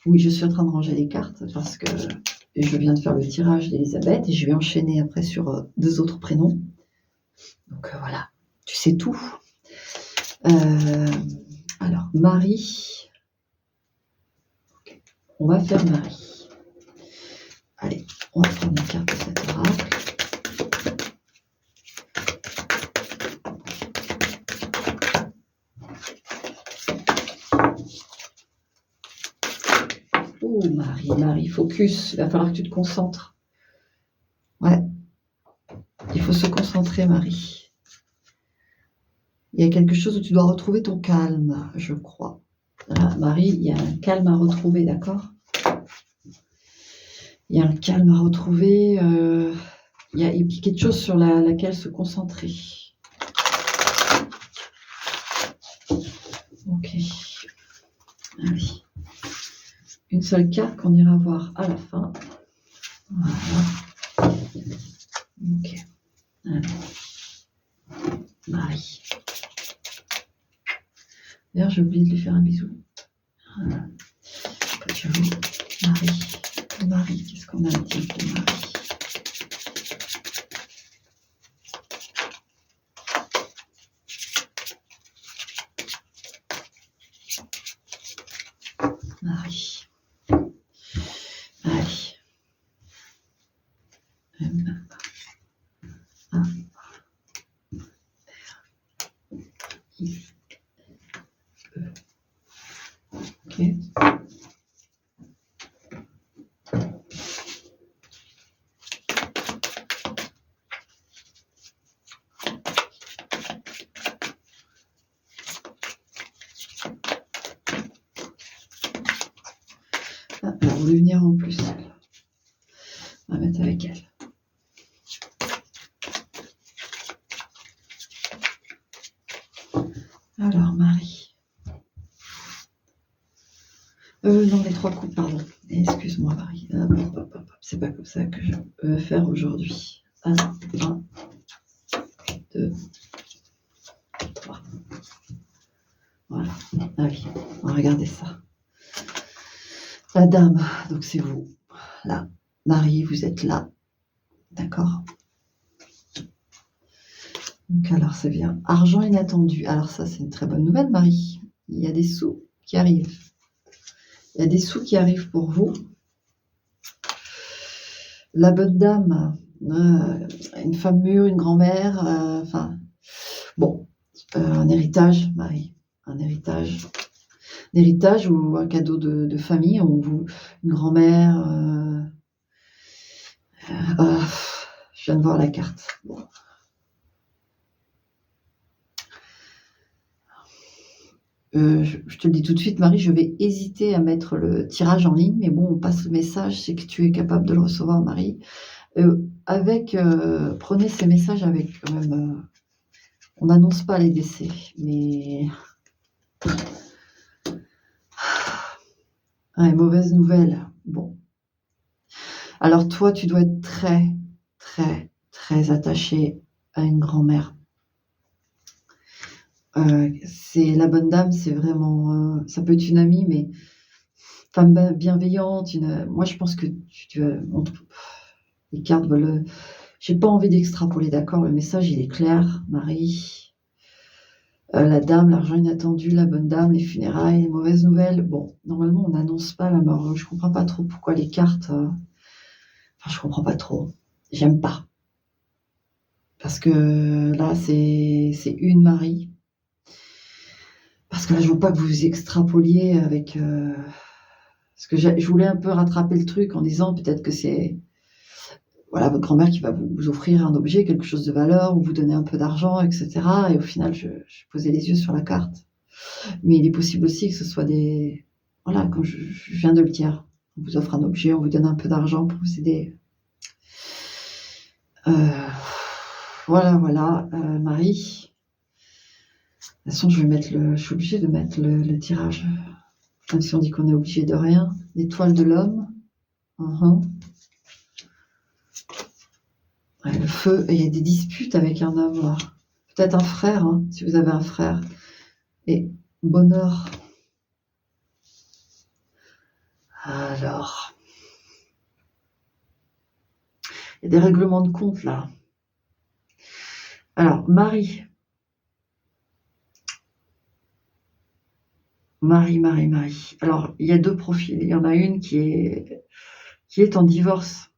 Oui, je suis en train de ranger les cartes parce que je viens de faire le tirage d'Elisabeth et je vais enchaîner après sur 2 autres prénoms. Donc voilà, tu sais tout. Alors, Marie. Okay. On va faire Marie. Allez, on va prendre une carte de cet oracle. Oh, Marie, focus. Il va falloir que tu te concentres. Ouais, il faut se concentrer, Marie. Il y a quelque chose où tu dois retrouver ton calme, je crois. Là, Marie, il y a un calme à retrouver, d'accord? Il y a un calme à retrouver. Il y a quelque chose sur laquelle se concentrer. Ok. Allez. Une seule carte qu'on ira voir à la fin. Voilà. Ok. Allez. Marie. D'ailleurs, j'ai oublié de lui faire un bisou. Voilà. Marie, qu'est-ce qu'on a dit de Marie? Marie. Allez. A. I. E. Ok. Ah, elle voulait venir en plus. On va mettre avec elle. Alors, Marie. Non, les 3 coups, pardon. Excuse-moi, Marie. C'est pas comme ça que je veux faire aujourd'hui. 1, 2, 3. Voilà. Allez, on va regarder ça. La dame, donc c'est vous. Là. Marie, vous êtes là. D'accord? Donc alors, ça vient. Argent inattendu. Alors ça, c'est une très bonne nouvelle, Marie. Il y a des sous qui arrivent. Il y a des sous qui arrivent pour vous. La bonne dame, une femme mûre, une grand-mère, enfin, bon, un héritage, Marie, un héritage. Un héritage ou un cadeau de famille, une grand-mère. Je viens de voir la carte. Bon. Je te le dis tout de suite, Marie, je vais hésiter à mettre le tirage en ligne, mais bon, on passe le message, c'est que tu es capable de le recevoir, Marie. Prenez ces messages avec quand même. On n'annonce pas les décès, mais mauvaise nouvelle. Bon. Alors toi, tu dois être très, très, très attaché à une grand-mère. C'est la bonne dame, c'est vraiment, ça peut être une amie, mais femme bienveillante. Moi, je pense que les cartes veulent. J'ai pas envie d'extrapoler, d'accord? Le message, il est clair, Marie. La dame, l'argent inattendu, la bonne dame, les funérailles, les mauvaises nouvelles. Bon, normalement, on n'annonce pas la mort. Je comprends pas trop pourquoi les cartes. Enfin, je comprends pas trop. J'aime pas. Parce que là, c'est une Marie. Parce que là, je veux pas que vous extrapoliez avec. Parce que je voulais un peu rattraper le truc en disant peut-être que c'est. Voilà, votre grand-mère qui va vous offrir un objet, quelque chose de valeur, ou vous donner un peu d'argent, etc. Et au final, je posais les yeux sur la carte. Mais il est possible aussi que ce soit des... Voilà, comme je viens de le dire. On vous offre un objet, on vous donne un peu d'argent pour vous aider. Voilà, Marie. De toute façon, je suis obligée de mettre le tirage. Même si on dit qu'on est obligé de rien. L'étoile de l'homme. Ouais, le feu, il y a des disputes avec un homme, là. Peut-être un frère, hein, si vous avez un frère. Et bonheur. Alors, il y a des règlements de compte là. Alors, Marie. Alors, il y a 2 profils. Il y en a une qui est en divorce,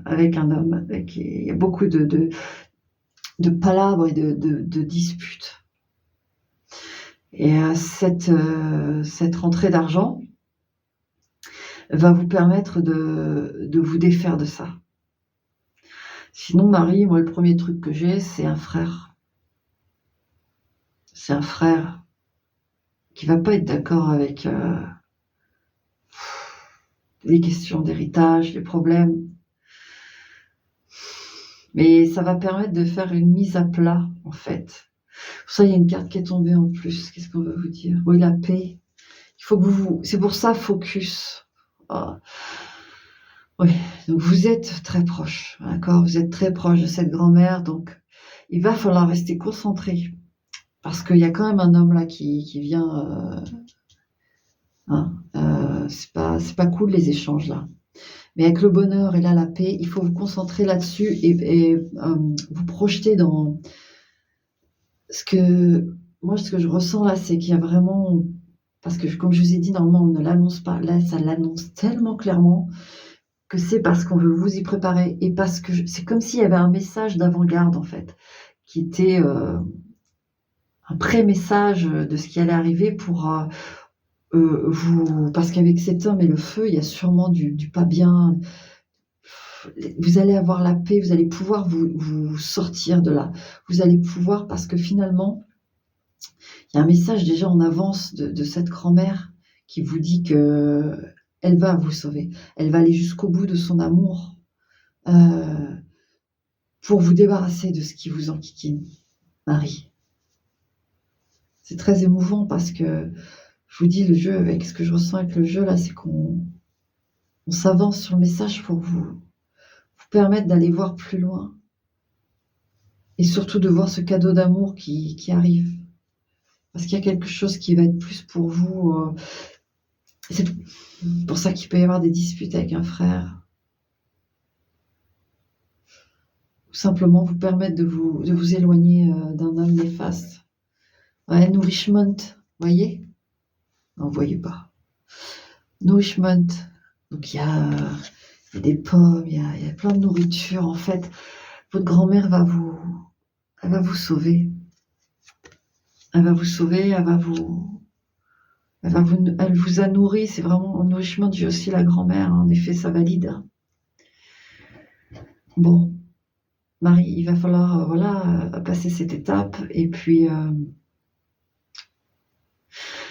avec un homme, il y a beaucoup de palabres et de disputes. Et cette rentrée d'argent va vous permettre de vous défaire de ça. Sinon, Marie, moi, le premier truc que j'ai, c'est un frère. C'est un frère qui va pas être d'accord avec les questions d'héritage, les problèmes. Mais ça va permettre de faire une mise à plat, en fait. Pour ça, il y a une carte qui est tombée en plus. Qu'est-ce qu'on veut vous dire? Oui, la paix. Il faut que c'est pour ça, focus. Ah. Oui, donc vous êtes très proche, d'accord? Vous êtes très proche de cette grand-mère, donc il va falloir rester concentré. Parce qu'il y a quand même un homme là qui vient. C'est pas cool les échanges là. Mais avec le bonheur et là la paix, il faut vous concentrer là-dessus et vous projeter dans ce que je ressens là, c'est qu'il y a vraiment, parce que comme je vous ai dit, normalement on ne l'annonce pas, là ça l'annonce tellement clairement que c'est parce qu'on veut vous y préparer et parce que c'est comme s'il y avait un message d'avant-garde en fait, qui était un pré-message de ce qui allait arriver pour vous, parce qu'avec cet homme et le feu, il y a sûrement du pas bien. Vous allez avoir la paix, vous allez pouvoir vous sortir de là. Vous allez pouvoir, parce que finalement, il y a un message déjà en avance de cette grand-mère qui vous dit que elle va vous sauver. Elle va aller jusqu'au bout de son amour pour vous débarrasser de ce qui vous enquiquine, Marie. C'est très émouvant parce que je vous dis, le jeu, avec ce que je ressens avec le jeu là, c'est qu'on s'avance sur le message pour vous permettre d'aller voir plus loin et surtout de voir ce cadeau d'amour qui arrive. Parce qu'il y a quelque chose qui va être plus pour vous. C'est pour ça qu'il peut y avoir des disputes avec un frère. Ou simplement vous permettre de vous éloigner d'un homme néfaste. Ouais, nourishment, voyez? Non, vous voyez pas. Nourishment. Donc il y a des pommes, il y a plein de nourriture. En fait, votre grand-mère elle va vous sauver. Elle va vous sauver, elle vous a nourri. C'est vraiment un nourrissement. J'ai aussi la grand-mère. En effet, ça valide. Bon, Marie, il va falloir passer cette étape. Et puis,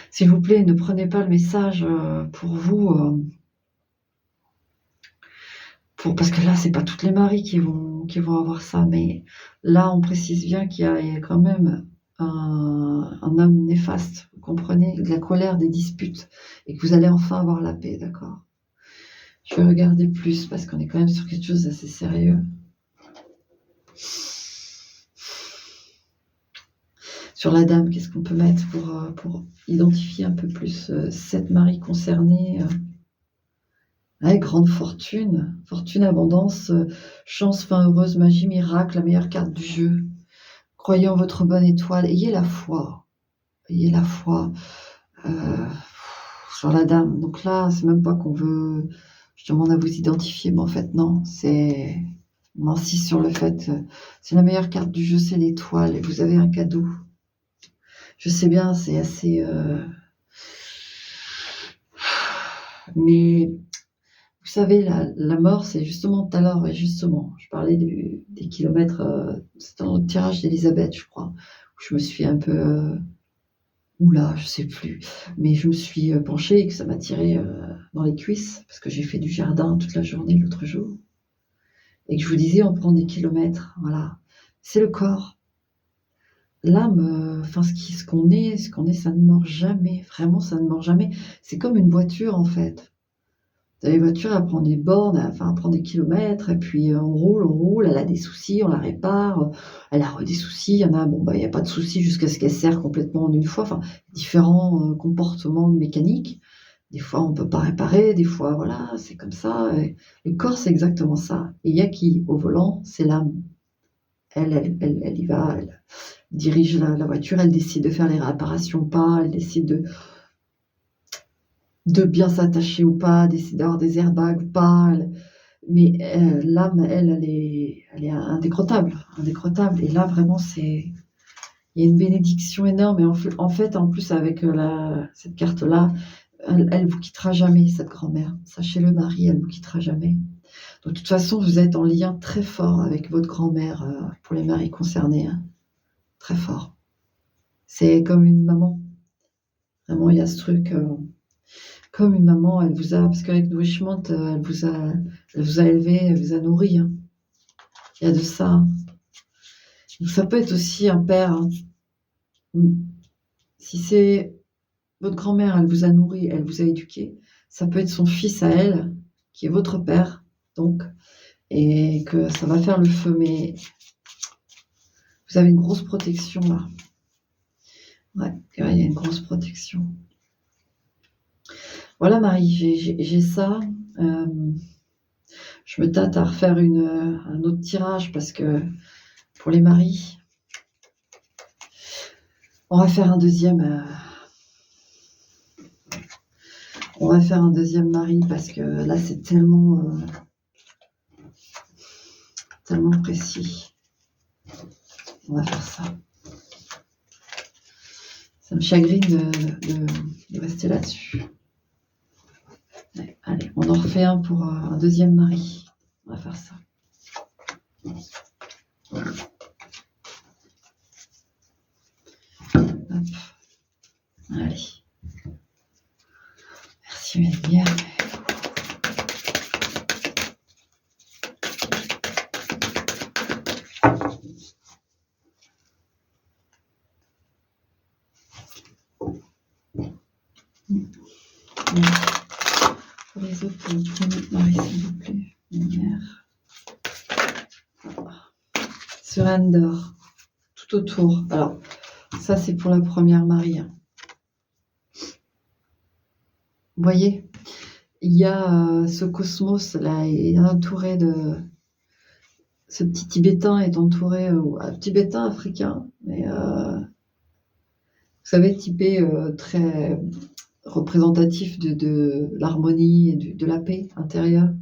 s'il vous plaît, ne prenez pas le message pour vous. Parce que là, c'est pas toutes les maris qui vont avoir ça. Mais là, on précise bien qu'il y a quand même un homme néfaste, vous comprenez, de la colère, des disputes, et que vous allez enfin avoir la paix, d'accord? Je vais regarder plus, parce qu'on est quand même sur quelque chose d'assez sérieux. Sur la dame, qu'est-ce qu'on peut mettre pour identifier un peu plus cette Marie concernée? Grande fortune, abondance, chance, fin heureuse, magie, miracle, la meilleure carte du jeu. Croyez en votre bonne étoile, ayez la foi sur la dame. Donc là, c'est même pas qu'on veut, je demande à vous identifier, mais en fait non, on insiste sur le fait, c'est la meilleure carte du jeu, c'est l'étoile, et vous avez un cadeau. Je sais bien, c'est assez, mais vous savez, la mort, c'est justement tout à l'heure, et justement, je parlais des kilomètres, c'était dans le tirage d'Elisabeth, je crois, où je me suis un peu, oula, je sais plus, mais je me suis penchée et que ça m'a tiré dans les cuisses, parce que j'ai fait du jardin toute la journée l'autre jour, et que je vous disais, on prend des kilomètres, voilà, c'est le corps. L'âme, ce qu'on est, ça ne meurt jamais, vraiment, ça ne meurt jamais. C'est comme une voiture, en fait. La voiture, elle prend des bornes, elle prend des kilomètres, et puis on roule, elle a des soucis, on la répare, elle a des soucis, il y en a, il n'y a pas de soucis jusqu'à ce qu'elle serre complètement en une fois, différents comportements mécaniques, Des fois, on ne peut pas réparer, des fois, voilà, c'est comme ça. Et le corps, c'est exactement ça. Et il y a qui, au volant, c'est l'âme. Elle y va, elle dirige la voiture, elle décide de faire les réparations ou pas, elle décide de bien s'attacher ou pas, décide d'avoir des airbags ou pas. Mais l'âme, elle est indécrottable, indécrottable. Et là, vraiment, il y a une bénédiction énorme. Et en fait, en plus, avec cette carte-là, elle vous quittera jamais, cette grand-mère. Sachez-le, Marie, elle vous quittera jamais. De toute façon, vous êtes en lien très fort avec votre grand-mère, pour les maris concernés, hein. Très fort. C'est comme une maman. Vraiment, il y a ce truc, comme une maman, elle vous a, parce qu'avec Nourishment, elle vous a élevé, elle vous a nourri, hein. Il y a de ça, hein. Donc ça peut être aussi un père, hein. Si c'est votre grand-mère, elle vous a nourri, elle vous a éduqué, ça peut être son fils à elle, qui est votre père, donc, et que ça va faire le feu, mais vous avez une grosse protection là. Ouais, il y a une grosse protection. Voilà, Marie, j'ai ça. Je me tâte à refaire un autre tirage parce que pour les maris, on va faire un deuxième. On va faire un deuxième mari parce que là, c'est tellement précis. On va faire ça. Ça me chagrine de rester là-dessus. Ouais, allez, on en refait un pour un deuxième mari. On va faire ça. Hop. Allez. Merci mes lumières. Pour les autres, pour notre mari, s'il vous plaît. Lumière. Surrender. Tout autour. Alors, ça, c'est pour la première Marie. Vous voyez, il y a ce cosmos là, il est entouré de. Ce petit Tibétain est entouré, un Tibétain africain, mais vous savez, Tibet, très représentatif de l'harmonie et de la paix intérieure.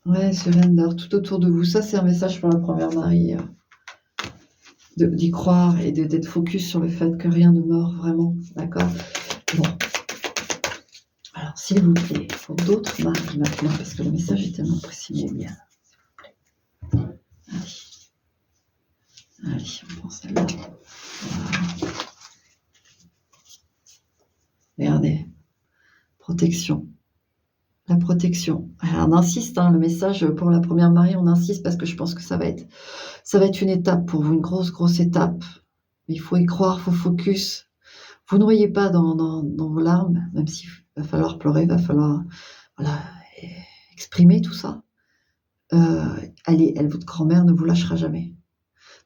Ouais, surrender, tout autour de vous. Ça, c'est un message pour la première Marie. D'y croire et d'être focus sur le fait que rien ne meurt vraiment, d'accord? Bon. Alors, s'il vous plaît, pour d'autres maris maintenant, parce que le message est tellement précis, mais bien, s'il vous plaît. Allez, on prend celle-là. Voilà. Regardez, protection. La protection. Alors, on insiste, hein, le message pour la première Marie, on insiste parce que je pense que ça va être une étape pour vous, une grosse étape. Mais il faut y croire, il faut focus. Vous ne noyez pas dans vos larmes, même s'il va falloir pleurer, il va falloir exprimer tout ça. Votre grand-mère ne vous lâchera jamais.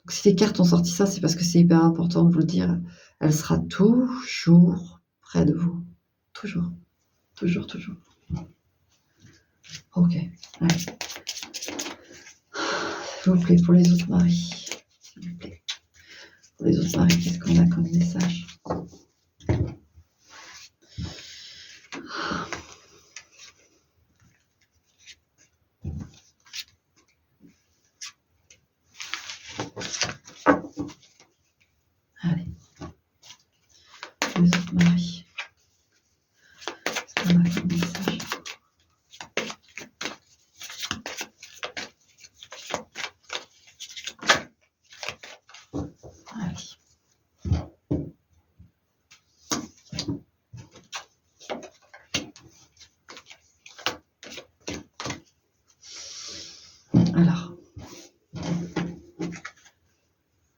Donc, si les cartes ont sorti ça, c'est parce que c'est hyper important de vous le dire. Elle sera toujours près de vous. Toujours. Toujours, toujours. Ok. Allez. S'il vous plaît, pour les autres maris. S'il vous plaît. Pour les autres maris, qu'est-ce qu'on a comme message? Allez. Pour les autres maris. Qu'est-ce qu'on a comme message? Alors,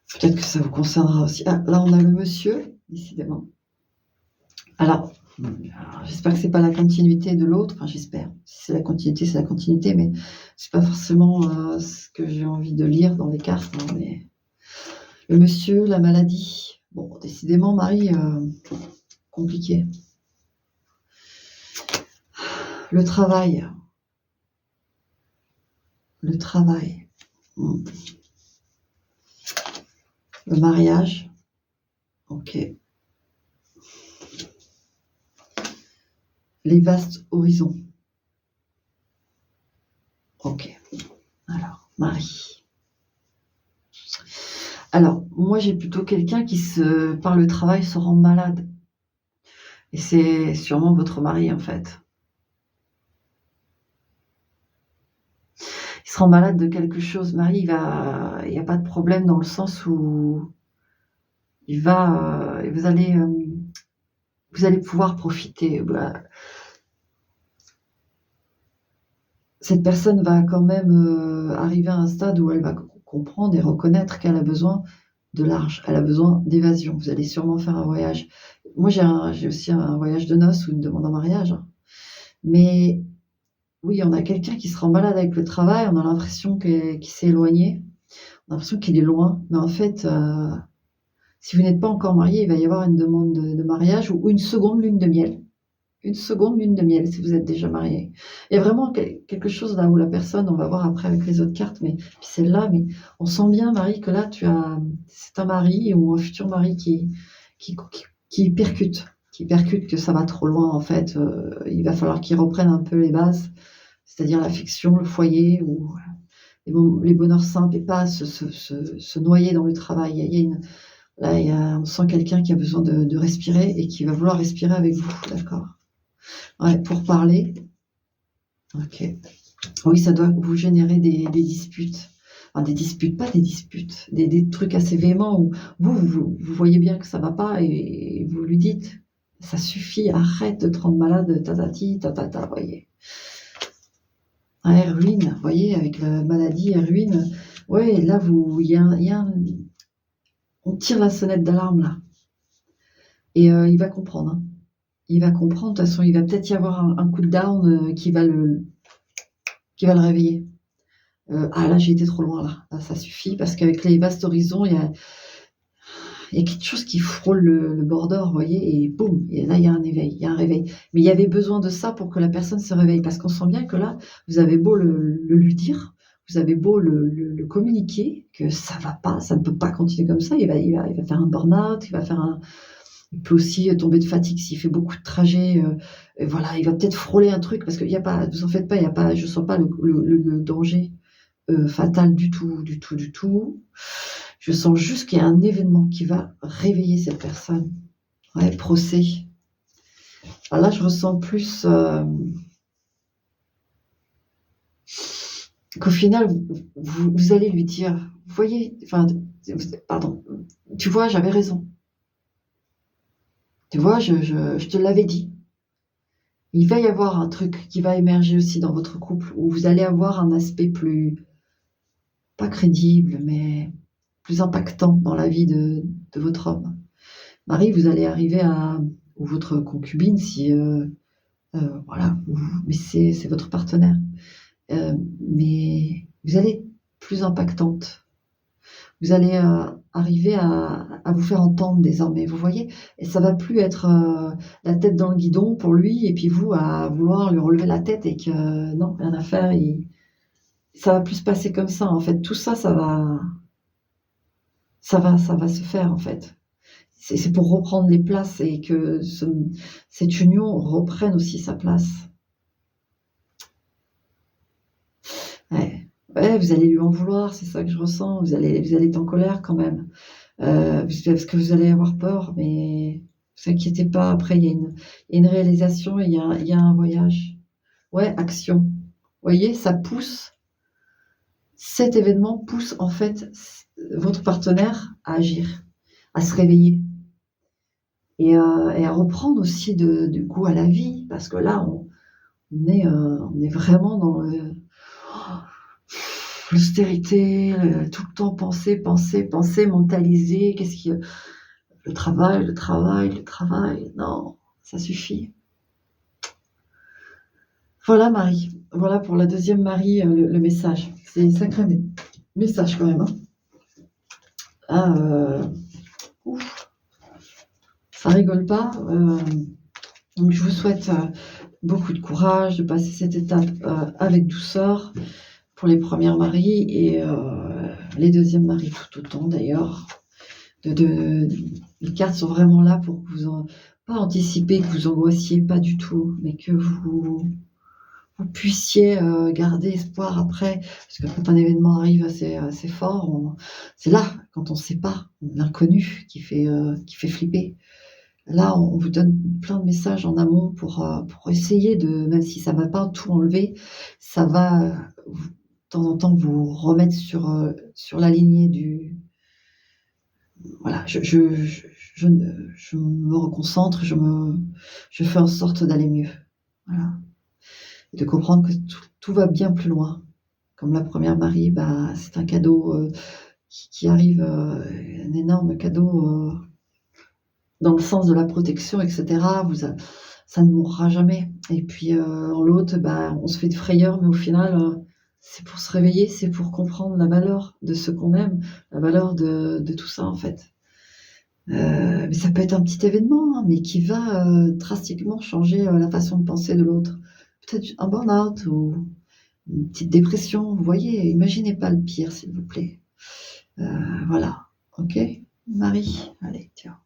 peut-être que ça vous concernera aussi. Ah, là, on a le monsieur, décidément. Alors, j'espère que c'est pas la continuité de l'autre. Enfin, j'espère. Si c'est la continuité, c'est la continuité, mais c'est pas forcément ce que j'ai envie de lire dans les cartes, hein, mais le monsieur, la maladie, Bon, décidément, Marie, compliqué. Le travail. Le travail. Hmm. Le mariage. Ok. Les vastes horizons. Ok. Alors, Marie. Alors, moi, j'ai plutôt quelqu'un qui, par le travail, se rend malade. Et c'est sûrement votre mari, en fait. Il se rend malade de quelque chose. Marie, il n'y a pas de problème dans le sens où vous allez pouvoir profiter. Cette personne va quand même arriver à un stade où elle va comprendre et reconnaître qu'elle a besoin de large, elle a besoin d'évasion. Vous allez sûrement faire un voyage. Moi, j'ai aussi un voyage de noces ou une demande en mariage, hein. Mais oui, on a quelqu'un qui se rend malade avec le travail, on a l'impression qu'il s'est éloigné, on a l'impression qu'il est loin. Mais en fait, si vous n'êtes pas encore marié, il va y avoir une demande de mariage ou une seconde lune de miel. Une seconde lune de miel si vous êtes déjà marié. Il y a vraiment quelque chose là où la personne, on va voir après avec les autres cartes, mais puis celle-là, mais on sent bien, Marie, que là, c'est un mari ou un futur mari qui, qui percute que ça va trop loin, en fait. Il va falloir qu'il reprenne un peu les bases, c'est-à-dire l'affection, le foyer, ou les bonheurs simples et pas se noyer dans le travail. On sent quelqu'un qui a besoin de respirer et qui va vouloir respirer avec vous, d'accord? Ouais, pour parler. Ok. Oui, ça doit vous générer des disputes. Enfin, des disputes, pas des disputes, des trucs assez véhéments où vous voyez bien que ça va pas et vous lui dites, ça suffit, arrête de te rendre malade, tatati, tatata, voyez. Ouais, ruine, voyez, avec la maladie, ruine. Ouais, là, on tire la sonnette d'alarme, là. Et il va comprendre, hein. Il va comprendre, de toute façon, il va peut-être y avoir un coup de down qui va le réveiller. Ah là, j'ai été trop loin là. Là, ça suffit parce qu'avec les vastes horizons, il y a quelque chose qui frôle le border, vous voyez, et boum, et là, il y a un éveil, il y a un réveil. Mais il y avait besoin de ça pour que la personne se réveille, parce qu'on sent bien que là, vous avez beau le lui dire, vous avez beau le communiquer, que ça va pas, ça ne peut pas continuer comme ça, il va faire un burn-out, il peut aussi tomber de fatigue s'il fait beaucoup de trajets, et voilà, il va peut-être frôler un truc, parce qu'il y a pas, vous en faites pas, il y a pas, je sens pas le danger fatal du tout, du tout, du tout. Je sens juste qu'il y a un événement qui va réveiller cette personne. Ouais, procès. Alors là, je ressens plus qu'au final, vous allez lui dire, vous voyez, enfin, pardon, tu vois, j'avais raison. Tu vois, je te l'avais dit. Il va y avoir un truc qui va émerger aussi dans votre couple où vous allez avoir un aspect plus, pas crédible, mais plus impactant dans la vie de votre homme. Marie, vous allez arriver ou votre concubine, si, voilà, mais c'est votre partenaire. Mais vous allez être plus impactante. Vous allez arriver à vous faire entendre désormais, vous voyez? Et ça va plus être la tête dans le guidon pour lui, et puis vous à vouloir lui relever la tête et que non, rien à faire. Ça va plus se passer comme ça, en fait. Tout ça, ça va se faire, en fait. C'est pour reprendre les places et que cette union reprenne aussi sa place. Ouais. Ouais, vous allez lui en vouloir, c'est ça que je ressens. Vous allez être en colère quand même. Parce que vous allez avoir peur, mais vous inquiétez pas. Après, il y a une réalisation et il y a un voyage. Ouais, action. Vous voyez, ça pousse. Cet événement pousse en fait votre partenaire à agir, à se réveiller. Et à reprendre aussi du goût à la vie, parce que là, on est vraiment dans l'austérité, tout le temps penser, penser, penser, mentaliser. Le travail, le travail, le travail. Non, ça suffit. Voilà, Marie. Voilà pour la deuxième Marie, le message. C'est un sacré message quand même, hein. Ah, ouf. Ça rigole pas. Donc je vous souhaite beaucoup de courage, de passer cette étape avec douceur pour les premières maris et les deuxièmes maris tout autant d'ailleurs. Les cartes sont vraiment là pour que pas anticiper, que vous angoissiez, pas du tout, mais que vous puissiez garder espoir après, parce que quand un événement arrive assez fort, c'est là, quand on ne sait pas, l'inconnu qui fait flipper. Là, on vous donne plein de messages en amont pour essayer même si ça ne va pas tout enlever, ça va de temps en temps vous remettre sur la lignée du. Voilà, je me reconcentre, je fais en sorte d'aller mieux. Voilà. Et de comprendre que tout va bien plus loin. Comme la première Marie, bah, c'est un cadeau qui arrive, un énorme cadeau dans le sens de la protection, etc. Ça ne mourra jamais. Et puis l'autre, bah, on se fait de frayeur, mais au final, c'est pour se réveiller, c'est pour comprendre la valeur de ce qu'on aime, la valeur de tout ça en fait. Mais ça peut être un petit événement, hein, mais qui va drastiquement changer la façon de penser de l'autre. Peut-être un burn-out ou une petite dépression, vous voyez, imaginez pas le pire, s'il vous plaît. Voilà, ok Marie, allez, tiens.